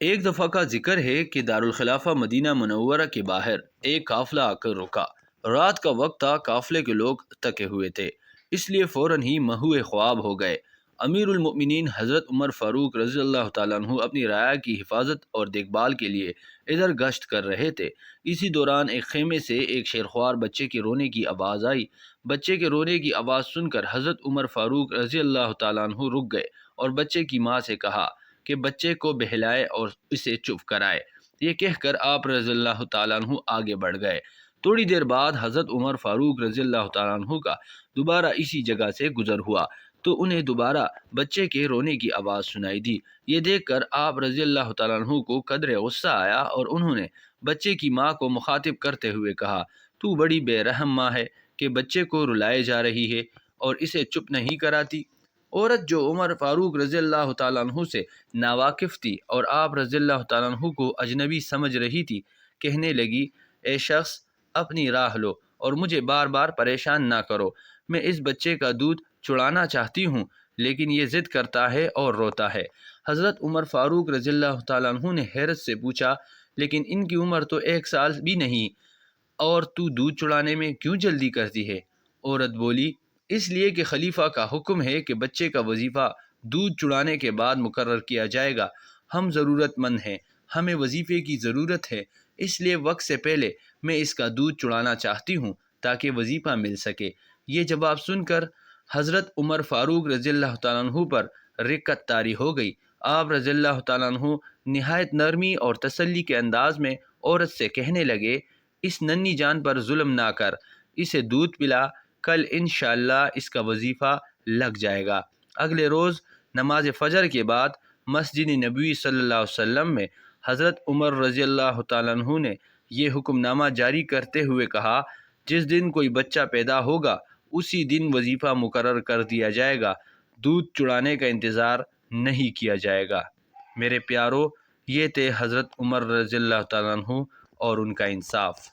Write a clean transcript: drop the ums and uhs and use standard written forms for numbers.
ایک دفعہ کا ذکر ہے کہ دارالخلافہ مدینہ منورہ کے باہر ایک قافلہ آ کر رکا۔ رات کا وقت تھا، قافلے کے لوگ تکے ہوئے تھے، اس لیے فوراً ہی محو خواب ہو گئے۔ امیر المؤمنین حضرت عمر فاروق رضی اللہ تعالیٰ عنہ اپنی رعایا کی حفاظت اور دیکھ بھال کے لیے ادھر گشت کر رہے تھے۔ اسی دوران ایک خیمے سے ایک شیرخوار بچے کے رونے کی آواز آئی۔ بچے کے رونے کی آواز سن کر حضرت عمر فاروق رضی اللہ تعالیٰ عنہ رک گئے اور بچے کی ماں سے کہا کہ بچے کو بہلائے اور اسے چپ کرائے۔ یہ کہہ کر آپ رضی اللہ تعالیٰ عنہ آگے بڑھ گئے۔ تھوڑی دیر بعد حضرت عمر فاروق رضی اللہ تعالیٰ عنہ کا دوبارہ اسی جگہ سے گزر ہوا تو انہیں دوبارہ بچے کے رونے کی آواز سنائی دی۔ یہ دیکھ کر آپ رضی اللہ تعالیٰ عنہ کو قدر غصہ آیا اور انہوں نے بچے کی ماں کو مخاطب کرتے ہوئے کہا، تو بڑی بے رحم ماں ہے کہ بچے کو رلائے جا رہی ہے اور اسے چپ نہیں کراتی۔ عورت جو عمر فاروق رضی اللہ تعالیٰ عنہ سے ناواقف تھی اور آپ رضی اللہ تعالیٰ عنہ کو اجنبی سمجھ رہی تھی، کہنے لگی، اے شخص، اپنی راہ لو اور مجھے بار بار پریشان نہ کرو۔ میں اس بچے کا دودھ چڑانا چاہتی ہوں لیکن یہ ضد کرتا ہے اور روتا ہے۔ حضرت عمر فاروق رضی اللہ تعالیٰ عنہ نے حیرت سے پوچھا، لیکن ان کی عمر تو 1 سال بھی نہیں اور تو دودھ چڑانے میں کیوں جلدی کرتی ہے؟ عورت بولی، اس لیے کہ خلیفہ کا حکم ہے کہ بچے کا وظیفہ دودھ چڑانے کے بعد مقرر کیا جائے گا۔ ہم ضرورت مند ہیں، ہمیں وظیفے کی ضرورت ہے، اس لیے وقت سے پہلے میں اس کا دودھ چڑانا چاہتی ہوں تاکہ وظیفہ مل سکے۔ یہ جواب سن کر حضرت عمر فاروق رضی اللہ تعالیٰ عنہ پر رقت طاری ہو گئی۔ آپ رضی اللہ تعالیٰ عنہ نہایت نرمی اور تسلی کے انداز میں عورت سے کہنے لگے، اس ننھی جان پر ظلم نہ کر، اسے دودھ پلا، کل انشاءاللہ اس کا وظیفہ لگ جائے گا۔ اگلے روز نماز فجر کے بعد مسجد نبوی صلی اللہ علیہ وسلم میں حضرت عمر رضی اللہ تعالیٰ عنہ نے یہ حکم نامہ جاری کرتے ہوئے کہا، جس دن کوئی بچہ پیدا ہوگا اسی دن وظیفہ مقرر کر دیا جائے گا، دودھ چڑانے کا انتظار نہیں کیا جائے گا۔ میرے پیارو، یہ تھے حضرت عمر رضی اللہ تعالیٰ عنہ اور ان کا انصاف۔